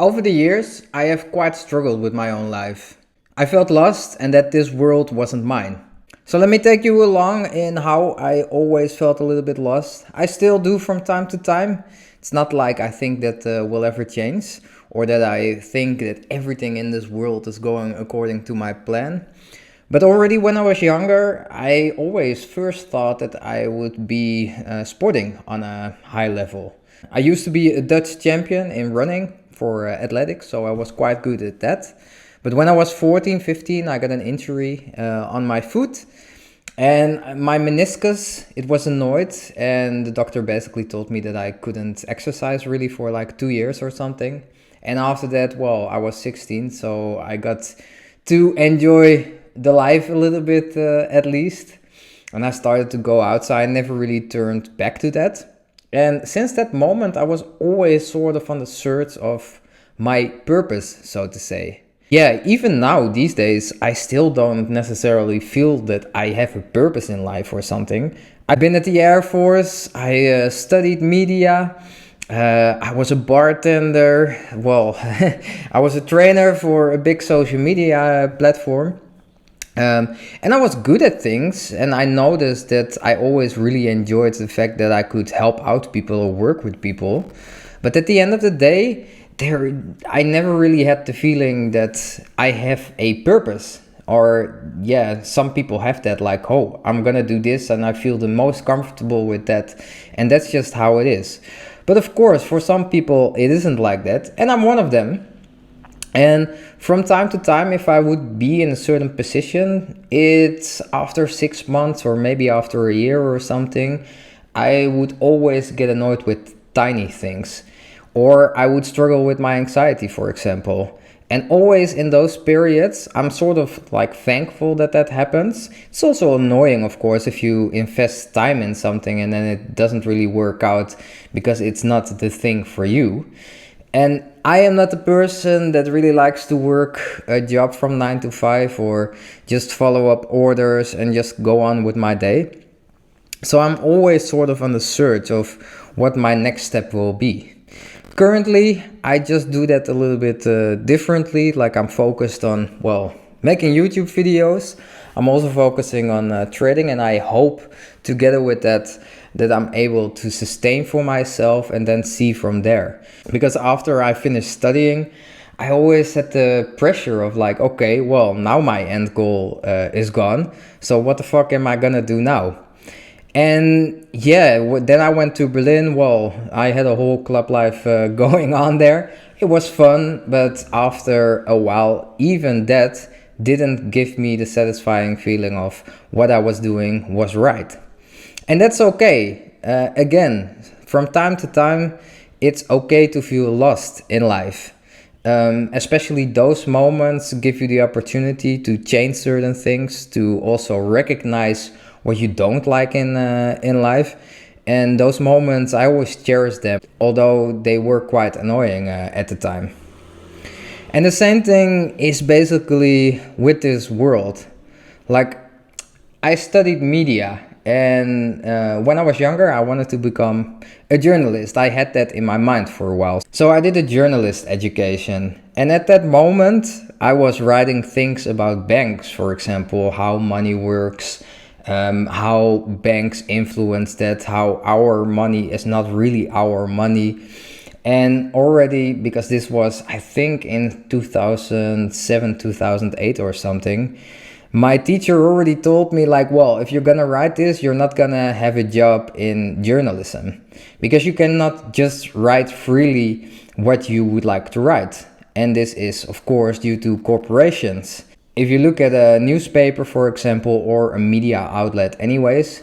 Over the years, I have quite struggled with my own life. I felt lost and that this world wasn't mine. So let me take you along in how I always felt a little bit lost. I still do from time to time. It's not like I think that will ever change or that I think that everything in this world is going according to my plan. But already when I was younger, I always first thought that I would be sporting on a high level. I used to be a Dutch champion in running for athletics, so I was quite good at that. But when I was 14, 15, I got an injury on my foot and my meniscus, it was annoyed, and the doctor basically told me that I couldn't exercise really for like 2 years or something. And after that, well, I was 16, so I got to enjoy the life a little bit at least. And I started to go outside, never really turned back to that. And since that moment, I was always sort of on the search of my purpose, so to say. Yeah, even now, these days, I still don't necessarily feel that I have a purpose in life or something. I've been at the Air Force, I studied media, I was a bartender, well, I was a trainer for a big social media platform. And I was good at things, and I noticed that I always really enjoyed the fact that I could help out people or work with people. But at the end of the day, I never really had the feeling that I have a purpose. Or yeah, some people have that, like, oh, I'm gonna do this and I feel the most comfortable with that, and that's just how it is. But of course, for some people it isn't like that, and I'm one of them. And from time to time, if I would be in a certain position, it's after 6 months or maybe after a year or something, I would always get annoyed with tiny things. Or I would struggle with my anxiety, for example. And always in those periods, I'm sort of like thankful that that happens. It's also annoying, of course, if you invest time in something and then it doesn't really work out because it's not the thing for you. And I am not the person that really likes to work a job from 9 to 5 or just follow up orders and just go on with my day. So I'm always sort of on the search of what my next step will be. Currently, I just do that a little bit differently. Like I'm focused on, well, making YouTube videos. I'm also focusing on trading, and I hope together with that I'm able to sustain for myself and then see from there. Because after I finished studying, I always had the pressure of like, okay, well, now my end goal is gone. So what the fuck am I gonna do now? And yeah, then I went to Berlin. Well, I had a whole club life going on there. It was fun, but after a while, even that didn't give me the satisfying feeling of what I was doing was right. And that's okay. Again, from time to time, it's okay to feel lost in life. Especially those moments give you the opportunity to change certain things, to also recognize what you don't like in life. And those moments, I always cherish them, although they were quite annoying at the time. And the same thing is basically with this world. Like, I studied media, and when I was younger, I wanted to become a journalist. I had that in my mind for a while. So I did a journalist education. And at that moment, I was writing things about banks, for example, how money works, how banks influence that, how our money is not really our money. And already, because this was, I think, in 2007, 2008 or something, my teacher already told me like, well, if you're gonna write this, you're not gonna have a job in journalism because you cannot just write freely what you would like to write. And this is, of course, due to corporations. If you look at a newspaper, for example, or a media outlet anyways,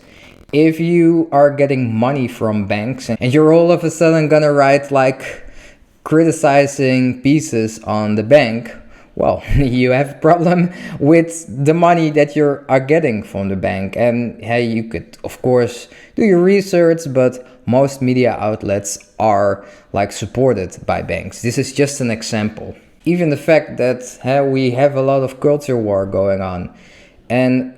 if you are getting money from banks and you're all of a sudden gonna write like criticizing pieces on the bank, well, you have a problem with the money that you are getting from the bank. And hey, you could, of course, do your research, but most media outlets are like supported by banks. This is just an example. Even the fact that we have a lot of culture war going on. And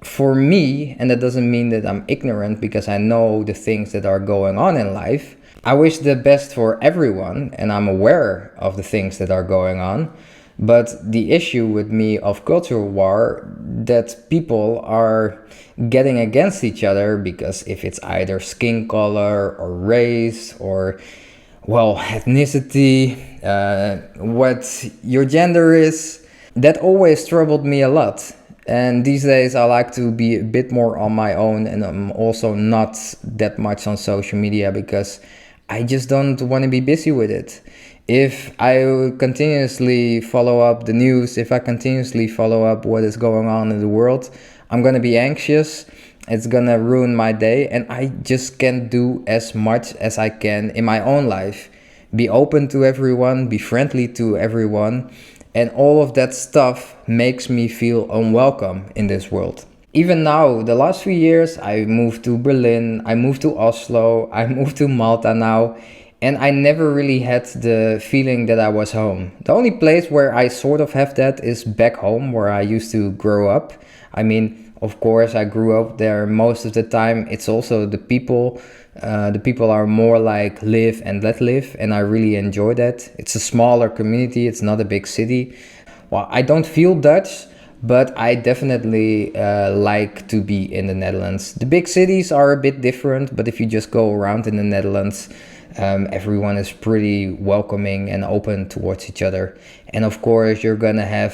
for me, and that doesn't mean that I'm ignorant because I know the things that are going on in life, I wish the best for everyone, and I'm aware of the things that are going on. But the issue with me of cultural war, that people are getting against each other because if it's either skin color or race or, well, ethnicity, what your gender is, that always troubled me a lot. And these days I like to be a bit more on my own, and I'm also not that much on social media because I just don't want to be busy with it. If I continuously follow up the news, if I continuously follow up what is going on in the world, I'm gonna be anxious. It's gonna ruin my day, and I just can't do as much as I can in my own life. Be open to everyone, be friendly to everyone, and all of that stuff makes me feel unwelcome in this world. Even now, the last few years, I moved to Berlin, I moved to Oslo, I moved to Malta now, and I never really had the feeling that I was home. The only place where I sort of have that is back home, where I used to grow up. I mean, of course, I grew up there most of the time. It's also the people. The people are more like live and let live, and I really enjoy that. It's a smaller community, it's not a big city. Well, I don't feel Dutch, but I definitely like to be in the Netherlands. The big cities are a bit different, but if you just go around in the Netherlands, everyone is pretty welcoming and open towards each other. And of course, you're gonna have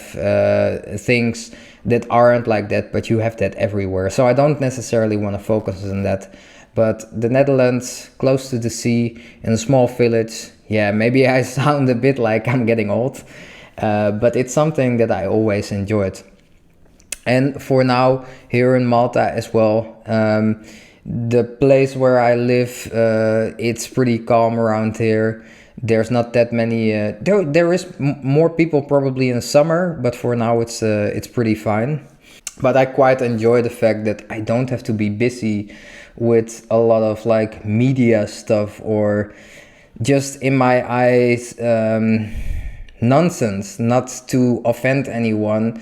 things that aren't like that, but you have that everywhere. So I don't necessarily want to focus on that. But the Netherlands, close to the sea, in a small village, yeah, maybe I sound a bit like I'm getting old, but it's something that I always enjoyed. And for now, here in Malta as well, the place where I live, it's pretty calm around here. There's not that many. There is more people probably in the summer, but for now it's pretty fine. But I quite enjoy the fact that I don't have to be busy with a lot of like media stuff or just in my eyes nonsense, not to offend anyone,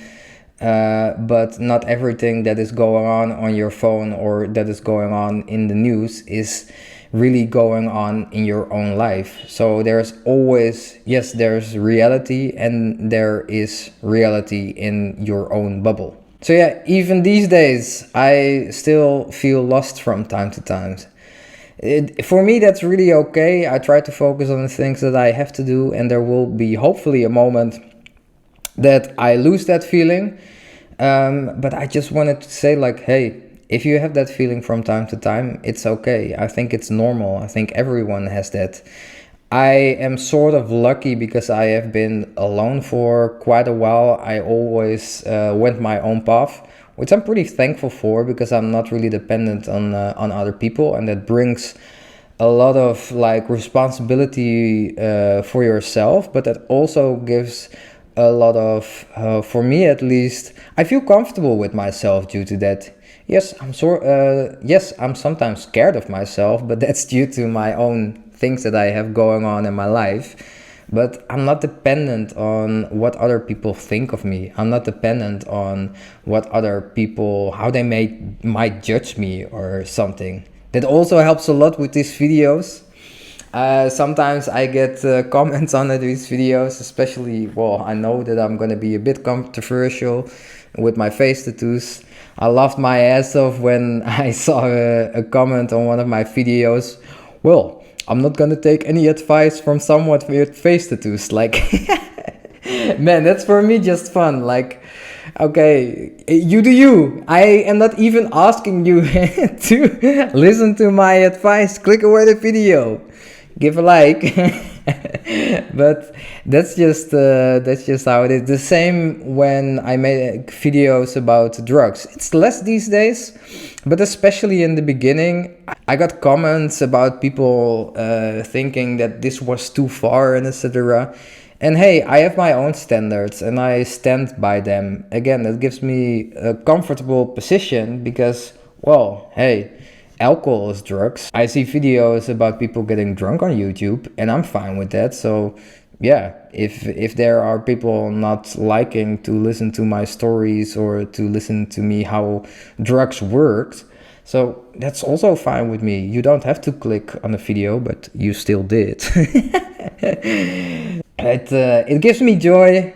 but not everything that is going on your phone or that is going on in the news is really going on in your own life. So there's always, yes, there's reality, and there is reality in your own bubble. So yeah, even these days, I still feel lost from time to time. For me, that's really okay. I try to focus on the things that I have to do, and there will be hopefully a moment that I lose that feeling. But I just wanted to say, like, hey, if you have that feeling from time to time, it's okay. I think it's normal. I think everyone has that. I am sort of lucky because I have been alone for quite a while. I always went my own path, which I'm pretty thankful for because I'm not really dependent on other people, and that brings a lot of like responsibility for yourself, but that also gives a lot of, for me at least, I feel comfortable with myself due to that. Yes, yes, I'm sometimes scared of myself, but that's due to my own things that I have going on in my life. But I'm not dependent on what other people think of me. I'm not dependent on what other people, how they might judge me or something. That also helps a lot with these videos. Sometimes I get comments on these videos, especially, well, I know that I'm gonna be a bit controversial with my face tattoos. I laughed my ass off when I saw a comment on one of my videos. Well, I'm not gonna take any advice from someone with face tattoos. Like, man, that's for me just fun. Like, okay, you do you. I am not even asking you to listen to my advice. Click away the video, give a like. But that's just how it is. The same when I make videos about drugs. It's less these days, but especially in the beginning, I got comments about people thinking that this was too far and etc. And hey, I have my own standards and I stand by them. Again, that gives me a comfortable position because, well, hey, alcohol is drugs. I see videos about people getting drunk on YouTube and I'm fine with that. So yeah, if there are people not liking to listen to my stories or to listen to me how drugs worked, So that's also fine with me. You don't have to click on the video, but you still did. It gives me joy.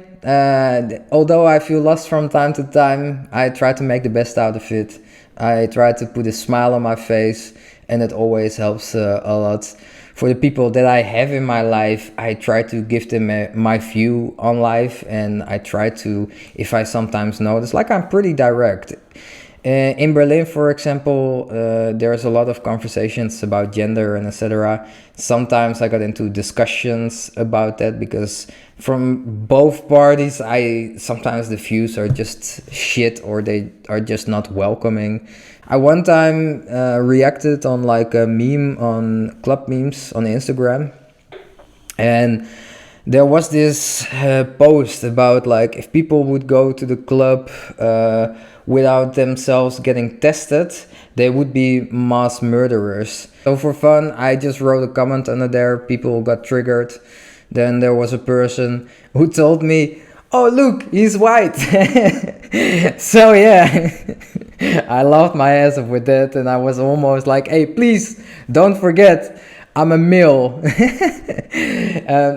Although I feel lost from time to time, I try to make the best out of it. I try to put a smile on my face, and it always helps a lot. For the people that I have in my life, I try to give them my view on life, and I try to, if I sometimes notice, like I'm pretty direct. In Berlin, for example, there's a lot of conversations about gender and etc. Sometimes I got into discussions about that because from both parties, sometimes the views are just shit or they are just not welcoming. I one time reacted on like a meme on club memes on Instagram, and there was this post about like if people would go to the club without themselves getting tested, they would be mass murderers. So for fun, I just wrote a comment under there. People got triggered. Then there was a person who told me, "Oh look, he's white." So yeah, I laughed my ass off with that, and I was almost like, "Hey, please don't forget, I'm a male."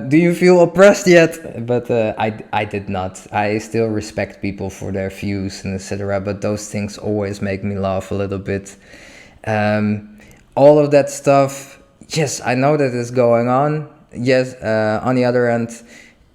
Do you feel oppressed yet? But I did not. I still respect people for their views and etc. But those things always make me laugh a little bit. All of that stuff, yes, I know that is going on. Yes, on the other end,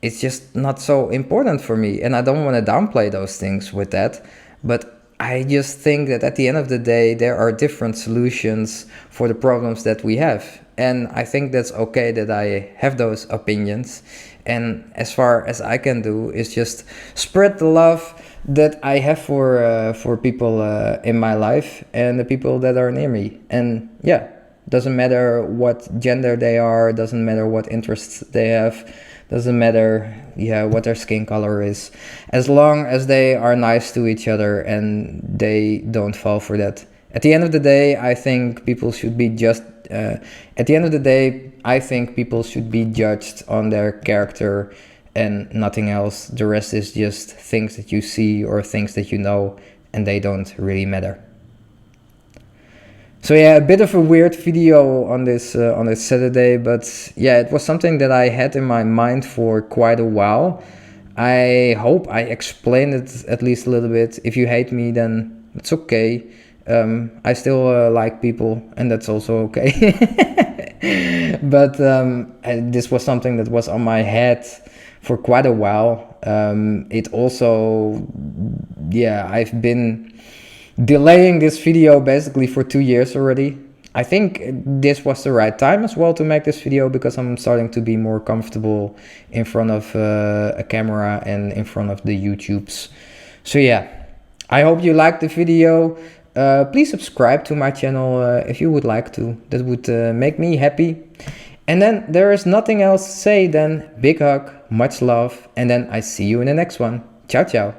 it's just not so important for me. And I don't want to downplay those things with that. But I just think that at the end of the day, there are different solutions for the problems that we have. And I think that's okay that I have those opinions. And as far as I can do is just spread the love that I have for people in my life and the people that are near me. And yeah, doesn't matter what gender they are, doesn't matter what interests they have, doesn't matter what their skin color is, as long as they are nice to each other and they don't fall for that. At the end of the day, I think people should be judged on their character and nothing else. The rest is just things that you see or things that you know, and they don't really matter. So yeah, a bit of a weird video on this Saturday, but yeah, it was something that I had in my mind for quite a while. I hope I explained it at least a little bit. If you hate me, then it's okay. I still like people, and that's also okay. But this was something that was on my head for quite a while. It also, I've been delaying this video basically for 2 years already. I think this was the right time as well to make this video because I'm starting to be more comfortable in front of a camera and in front of the YouTubes. So yeah, I hope you liked the video. Please subscribe to my channel if you would like to. That would make me happy. And then there is nothing else to say than big hug, much love, and then I see you in the next one. Ciao, ciao.